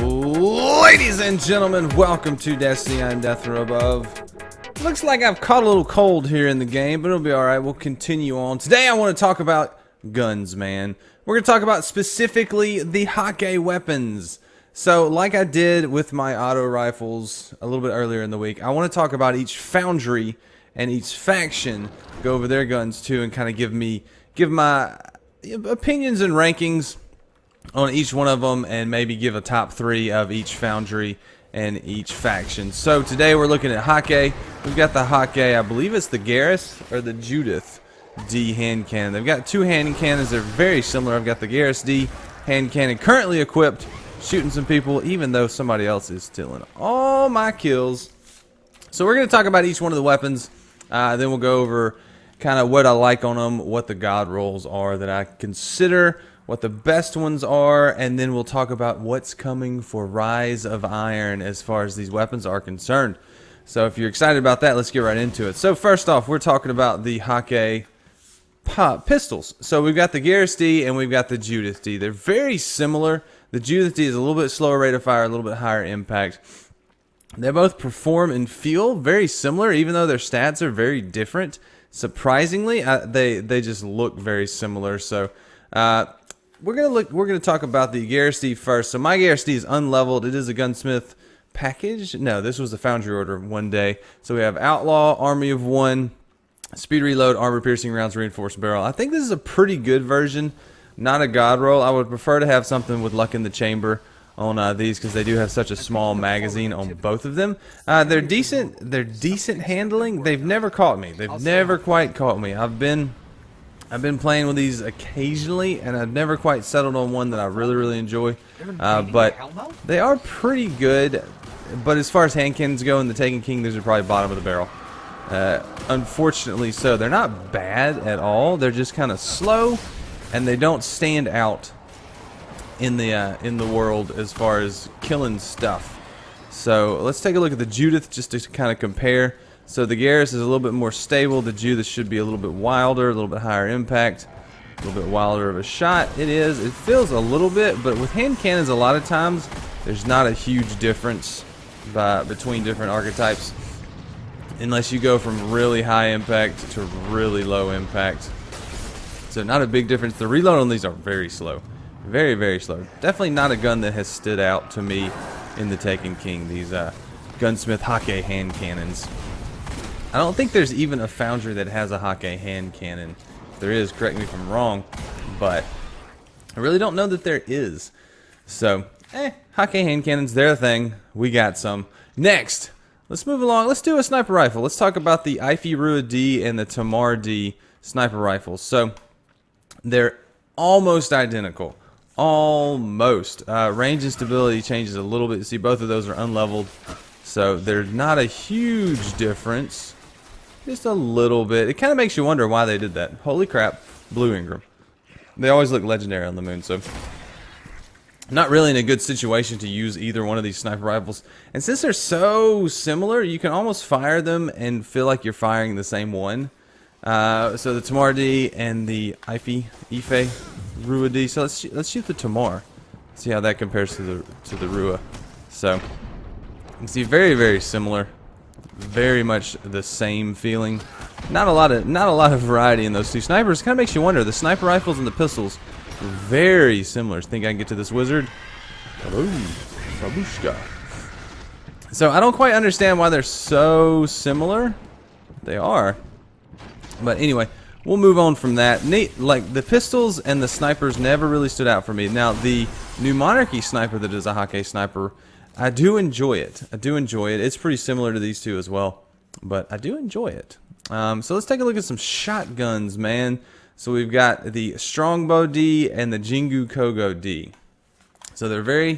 Ladies and gentlemen, welcome to Destiny on Death Row Above. Looks like I've caught a little cold here in the game, but it'll be alright. We'll continue on. Today I want to talk about guns, man. We're going to talk about specifically the Hakke weapons. So, like I did with my auto rifles a little bit earlier in the week, I want to talk about each foundry and each faction, go over their guns too, and kind of give my opinions and rankings on each one of them, and maybe give a top 3 of each foundry and each faction. So today we're looking at Hakke. We've got the Hakke, I believe it's the Gaheris or the Judith-D hand cannon. They've got 2 hand cannons. They're very similar. I've got the Gaheris-D hand cannon currently equipped, shooting some people, even though somebody else is stealing all my kills. So we're going to talk about each one of the weapons. Then we'll go over kind of what I like on them, what the god rolls are that I consider, what the best ones are, and then we'll talk about what's coming for Rise of Iron as far as these weapons are concerned. So if you're excited about that, let's get right into it. So first off, we're talking about the Hakke pistols. So we've got the Gaheris-D and we've got the Judith-D. They're very similar. The Judith-D is a little bit slower rate of fire, a little bit higher impact. They both perform and feel very similar, even though their stats are very different. Surprisingly, they just look very similar. So we're gonna talk about the Gaheris-D first. So my Gaheris-D is unleveled. It is a Gunsmith package. No, this was the foundry order one day. So we have Outlaw, Army of 1, Speed Reload, Armor Piercing Rounds, Reinforced Barrel. I think this is a pretty good version. Not a god roll. I would prefer to have something with Luck in the Chamber on these, because they do have such a small magazine on both of them. They're decent. They're decent handling. They've never caught me. They've never quite caught me. I've been playing with these occasionally, and I've never quite settled on one that I really enjoy. But they are pretty good. But as far as hand cannons go in the Taken King, these are probably bottom of the barrel. Unfortunately, so they're not bad at all. They're just kind of slow, and they don't stand out in the world as far as killing stuff. So let's take a look at the Judith just to kind of compare. So the Gaheris is a little bit more stable. The Judith should be a little bit wilder, a little bit higher impact, a little bit wilder of a shot. It is. It feels a little bit, but with hand cannons, a lot of times there's not a huge difference between different archetypes, unless you go from really high impact to really low impact. So not a big difference. The reload on these are very slow. Very slow. Definitely not a gun that has stood out to me in the Taken King, these Gunsmith Hakke hand cannons. I don't think there's even a foundry that has a Hakke hand cannon. If there is, correct me if I'm wrong, but I really don't know that there is. So, Hakke hand cannons, they're a thing. We got some. Next, let's move along. Let's do a sniper rifle. Let's talk about the Rua-D and the Tamar-D sniper rifles. So, they're almost identical. Almost. Range and stability changes a little bit. You see, both of those are unleveled, so there's not a huge difference. Just a little bit. It kind of makes you wonder why they did that. Holy crap, Blue Ingram. They always look legendary on the moon, so not really in a good situation to use either one of these sniper rifles. And since they're so similar, you can almost fire them and feel like you're firing the same one. So the Tamar-D and the Rua-D. So let's shoot the Tamar. See how that compares to the Rua. So you can see very similar, very much the same feeling. Not a lot of variety in those two snipers. Kind of makes you wonder. The sniper rifles and the pistols are very similar. Think I can get to this wizard? Hello, babushka. So I don't quite understand why they're so similar. They are. But anyway, we'll move on from that. Like the pistols and the snipers never really stood out for me. Now the New Monarchy sniper that is a Hakke sniper, I do enjoy it. It's pretty similar to these two as well, but I do enjoy it. So let's take a look at some shotguns, man. So we've got the Strongbow-D and the Jingukogo-D. So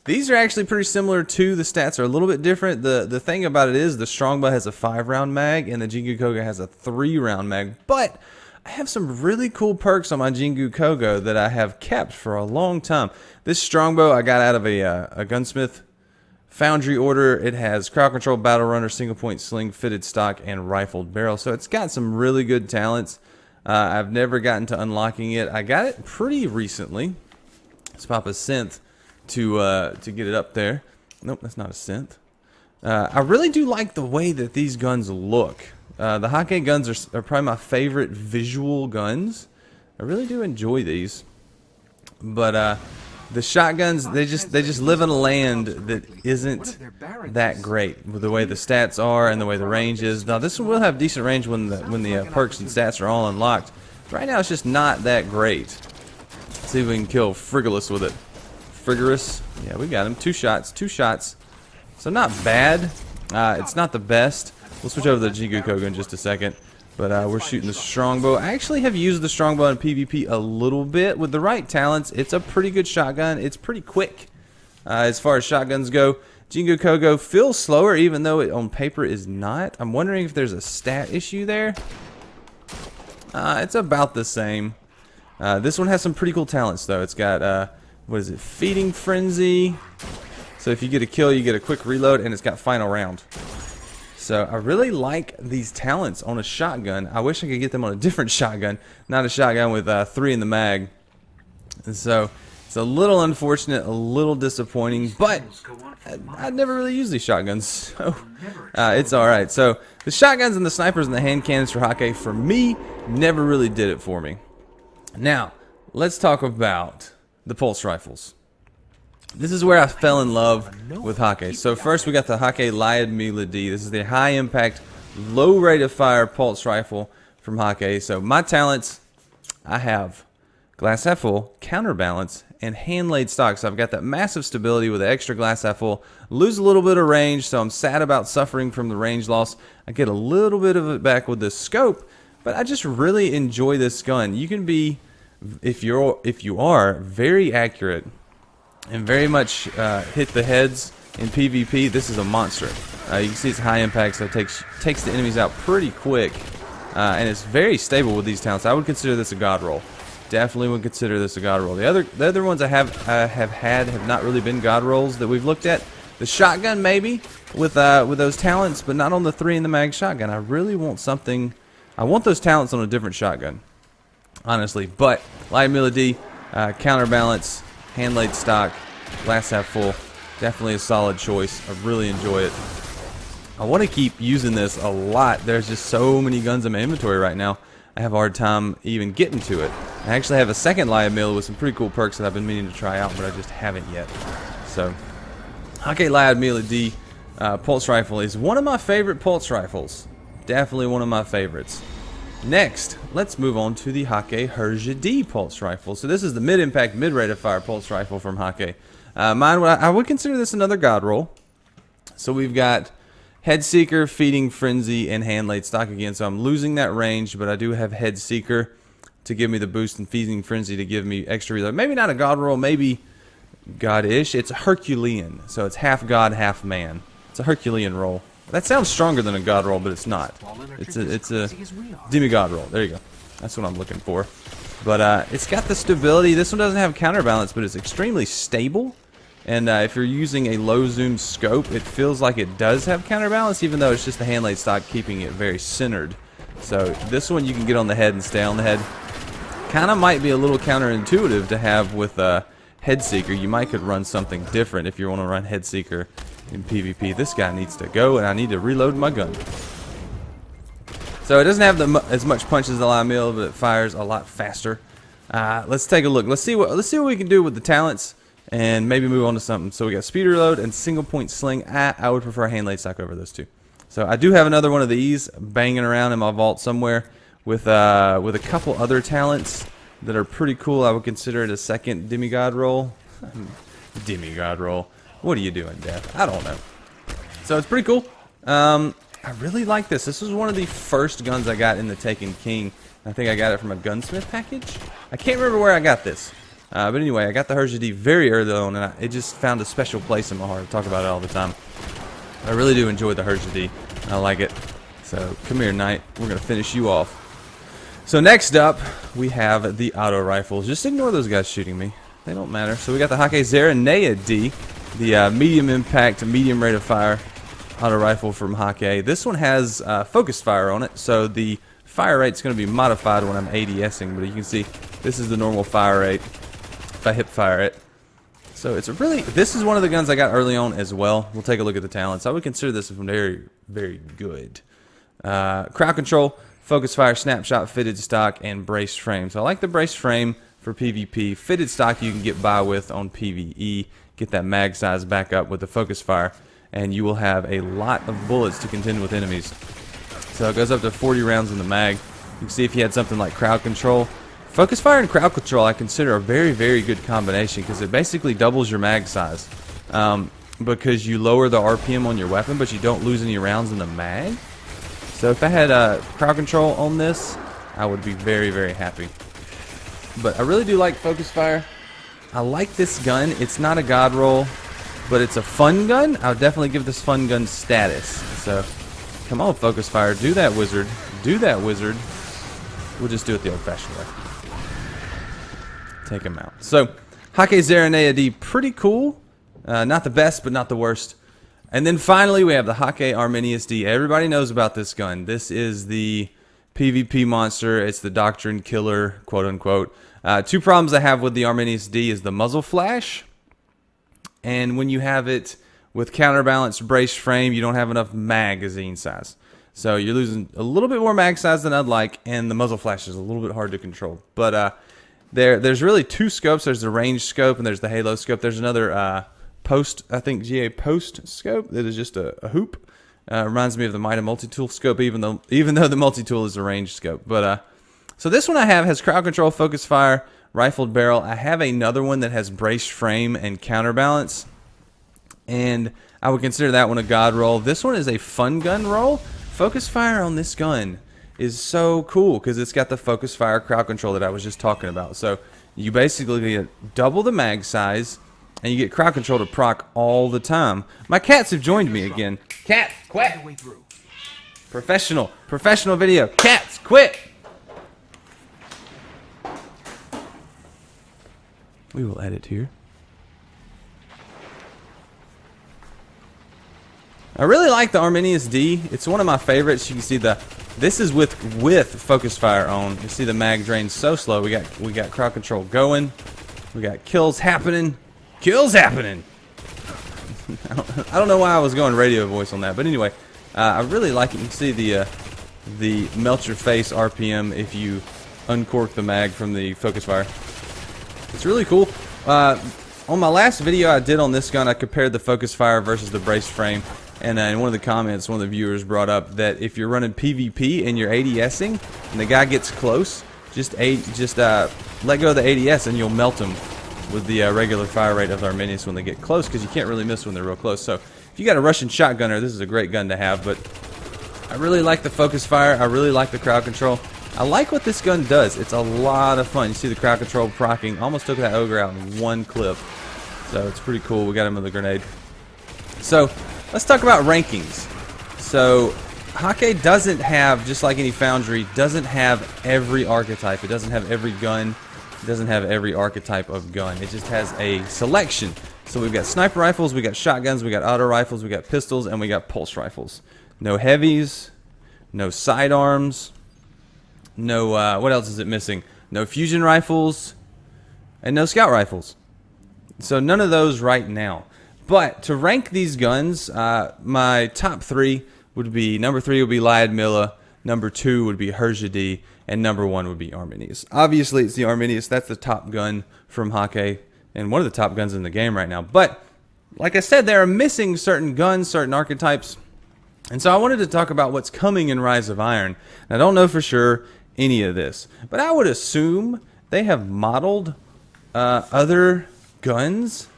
these are actually pretty similar too. The stats are a little bit different. The thing about it is the Strongbow has a 5-round mag and the Jingukogo has a 3-round mag. But I have some really cool perks on my Jingukogo that I have kept for a long time. This Strongbow I got out of a Gunsmith Foundry order. It has crowd control, battle runner, single point sling, fitted stock, and rifled barrel. So it's got some really good talents. I've never gotten to unlocking it. I got it pretty recently. Let's pop a synth. to get it up there. Nope, that's not a synth. I really do like the way that these guns look. The Hakke guns are probably my favorite visual guns. I really do enjoy these. But the shotguns, they just live in a land that isn't that great with the way the stats are and the way the range is. Now this one will have decent range when the perks and stats are all unlocked. Right now it's just not that great. Let's see if we can kill Frigorous with it. Frigorous, yeah, we got him. Two shots. So not bad. It's not the best. We'll switch over to the Jingukogo in just a second. But we're shooting the Strongbow. I actually have used the Strongbow in PvP a little bit. With the right talents, it's a pretty good shotgun. It's pretty quick as far as shotguns go. Jingukogo feels slower, even though it on paper is not. I'm wondering if there's a stat issue there. It's about the same. This one has some pretty cool talents, though. It's got, what is it, Feeding Frenzy. So if you get a kill, you get a quick reload, and it's got Final Round. So I really like these talents on a shotgun. I wish I could get them on a different shotgun, not a shotgun with 3 in the mag. And so it's a little unfortunate, a little disappointing, but I'd never really used these shotguns, so it's alright. So the shotguns and the snipers and the hand cannons for Hakke, for me, never really did it for me. Now, let's talk about the pulse rifles. This is where I fell in love with Hakke. So first we got the Hakke Lyudmila-D. This is the high impact, low rate of fire pulse rifle from Hakke. So my talents, I have glass half full, counterbalance, and hand laid stock. So I've got that massive stability with the extra glass half full. Lose a little bit of range, so I'm sad about suffering from the range loss. I get a little bit of it back with this scope, but I just really enjoy this gun. You can be, if you are very accurate and very much hit the heads in PvP, this is a monster. You can see it's high impact, so it takes the enemies out pretty quick, and it's very stable with these talents. I would consider this a god roll. Definitely would consider this a god roll. The other ones I have not really been god rolls that we've looked at. The shotgun maybe with those talents, but not on the 3 in the mag shotgun. I really want something. I want those talents on a different shotgun, honestly. But Lyudmila-D, counterbalance, hand laid stock, glass half full, definitely a solid choice. I really enjoy it. I want to keep using this a lot. There's just so many guns in my inventory right now. I have a hard time even getting to it. I actually have a second Lyudmila with some pretty cool perks that I've been meaning to try out, but I just haven't yet. So, Hakke Lyudmila-D pulse rifle is one of my favorite pulse rifles. Definitely one of my favorites. Next, let's move on to the Hakke Herja-D pulse rifle. So this is the mid-impact, mid-rate of fire pulse rifle from Hakke. I would consider this another god roll. So we've got Head Seeker, Feeding Frenzy, and hand laid stock again. So I'm losing that range, but I do have Head Seeker to give me the boost, and Feeding Frenzy to give me extra reload. Maybe not a god roll, maybe god-ish. It's Herculean, so it's half god, half man. It's a Herculean roll. That sounds stronger than a god roll, but it's not. It's a demigod roll. There you go. That's what I'm looking for. But it's got the stability. This one doesn't have counterbalance, but it's extremely stable. And if you're using a low zoom scope, it feels like it does have counterbalance, even though it's just the hand laid stock keeping it very centered. So this one you can get on the head and stay on the head. Kind of might be a little counterintuitive to have with Head Seeker. You might could run something different if you want to run Head Seeker in PvP. This guy needs to go, and I need to reload my gun. So it doesn't have as much punch as the Lyudmila, but it fires a lot faster. Let's take a look. Let's see what we can do with the talents, and maybe move on to something. So we got speed reload and single point sling. I would prefer hand laid stock over those two. So I do have another one of these banging around in my vault somewhere with a couple other talents that are pretty cool. I would consider it a second demigod roll. Demigod roll. What are you doing, Death? I don't know. So it's pretty cool. I really like this. This was one of the first guns I got in the Taken King. I think I got it from a Gunsmith package. I can't remember where I got this. But anyway, I got the Herja-D very early on, and it just found a special place in my heart. I talk about it all the time. I really do enjoy the Herja-D. I like it. So come here, Knight. We're going to finish you off. So next up, we have the auto rifles. Just ignore those guys shooting me. They don't matter. So we got the Hakke Zarinaea-D, the medium impact, medium rate of fire auto rifle from Hakke. This one has focused fire on it, so the fire rate's going to be modified when I'm ADSing, but you can see this is the normal fire rate if I hip fire it. So it's a really, this is one of the guns I got early on as well. We'll take a look at the talents. I would consider this very, very good. Crowd control, focus fire, snapshot, fitted stock, and braced frame. So I like the braced frame for PvP. Fitted stock you can get by with on PvE. Get that mag size back up with the focus fire, and you will have a lot of bullets to contend with enemies. So it goes up to 40 rounds in the mag. You can see if you had something like crowd control. Focus fire and crowd control I consider a very, very good combination because it basically doubles your mag size. Because you lower the RPM on your weapon, but you don't lose any rounds in the mag. So if I had crowd control on this, I would be very, very happy. But I really do like focus fire. I like this gun. It's not a god roll, but it's a fun gun. I would definitely give this fun gun status. So come on, focus fire. Do that, wizard. Do that, wizard. We'll just do it the old-fashioned way. Take him out. So, Hakke Zarinaea-D, pretty cool. Not the best, but not the worst. And then finally, we have the Hakke Arminius-D. Everybody knows about this gun. This is the PvP monster. It's the doctrine killer, quote-unquote. Two problems I have with the Arminius-D is the muzzle flash. And when you have it with counterbalance braced frame, you don't have enough magazine size. So you're losing a little bit more mag size than I'd like, and the muzzle flash is a little bit hard to control. But there's really two scopes. There's the range scope and there's the halo scope. There's another post, I think GA post scope that is just a hoop. Reminds me of the Mida multi-tool scope, even though the multi-tool is a range scope. But so this one I have has crowd control, focus fire, rifled barrel. I have another one that has braced frame and counterbalance, and I would consider that one a god roll. This one is a fun gun roll. Focus fire on this gun is so cool because it's got the focus fire crowd control that I was just talking about. So you basically get double the mag size, and you get crowd control to proc all the time. My cats have joined me again. Cat, quit! Professional video. Cats, quit! We will edit here. I really like the Arminius-D. It's one of my favorites. You can see this is with focus fire on. You see the mag drain so slow. We got crowd control going. We got kills happening. Kills happening. I don't know why I was going radio voice on that, but anyway, I really like it. You can see the melt your face RPM if you uncork the mag from the focus fire. It's really cool. On my last video I did on this gun, I compared the focus fire versus the braced frame. And in one of the comments, one of the viewers brought up that if you're running PvP and you're ADSing, and the guy gets close, just let go of the ADS and you'll melt him with the regular fire rate of the Arminius when they get close, because you can't really miss when they're real close. So if you got a Russian shotgunner, this is a great gun to have. But I really like the focus fire. I really like the crowd control. I like what this gun does. It's a lot of fun. You see the crowd control procking. Almost took that ogre out in one clip. So it's pretty cool. We got him with a grenade. So let's talk about rankings. So Hakke doesn't have, just like any Foundry, doesn't have every archetype. It doesn't have every gun. It doesn't have every archetype of gun. It just has a selection. So we've got sniper rifles, we got shotguns, we got auto rifles, we got pistols, and we got pulse rifles. No heavies, no sidearms, no, what else is it missing? No fusion rifles, and no scout rifles. So none of those right now. But to rank these guns, my top three would be, number 3 would be Lyudmila, number 2 would be Herja-D, and number 1 would be Arminius. Obviously, it's the Arminius. That's the top gun from Hakke, and one of the top guns in the game right now. But, like I said, they are missing certain guns, certain archetypes. And so I wanted to talk about what's coming in Rise of Iron. And I don't know for sure any of this, but I would assume they have modeled other guns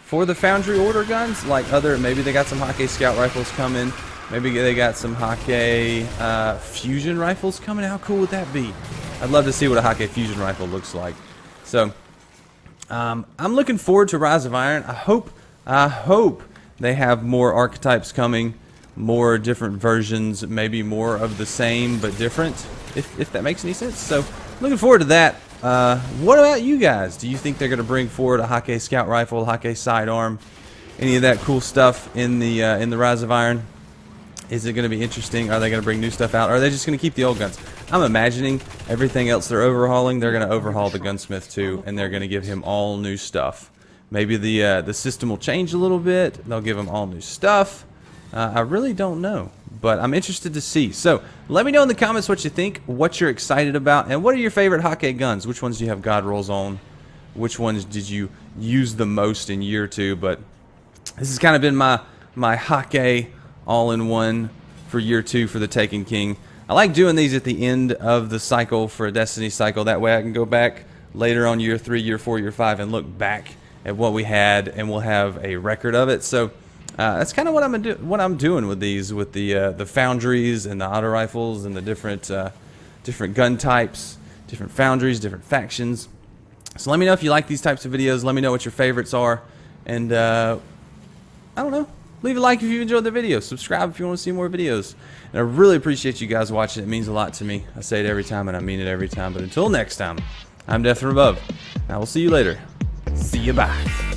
for the Foundry Order guns, like maybe they got some Hakke scout rifles coming, maybe they got some Hakke fusion rifles coming. How cool would that be? I'd love to see what a Hakke fusion rifle looks like. So I'm looking forward to Rise of Iron. I hope they have more archetypes coming, more different versions, maybe more of the same but different, if that makes any sense. So looking forward to that. What about you guys? Do you think they're going to bring forward a Hakke scout rifle, Hakke sidearm, any of that cool stuff in the Rise of Iron? Is it going to be interesting? Are they going to bring new stuff out? Or are they just going to keep the old guns? I'm imagining everything else they're overhauling, they're going to overhaul the Gunsmith too, and they're going to give him all new stuff. Maybe the system will change a little bit. They'll give them all new stuff. I really don't know, but I'm interested to see. So let me know in the comments what you think, what you're excited about, and what are your favorite Hakke guns? Which ones do you have God rolls on? Which ones did you use the most in year 2? But this has kind of been my Hakke all-in-one for year 2 for the Taken King. I like doing these at the end of the cycle for a Destiny cycle. That way I can go back later on year 3, year 4, year 5 and look back at what we had, and we'll have a record of it. So that's kind of what I'm doing with these, with the foundries and the auto rifles and the different gun types, different foundries, different factions. So let me know if you like these types of videos. Let me know what your favorites are, and I don't know. Leave a like if you enjoyed the video. Subscribe if you want to see more videos. And I really appreciate you guys watching. It means a lot to me. I say it every time, and I mean it every time. But until next time, I'm Death from Above. And I will see you later. See you, bye.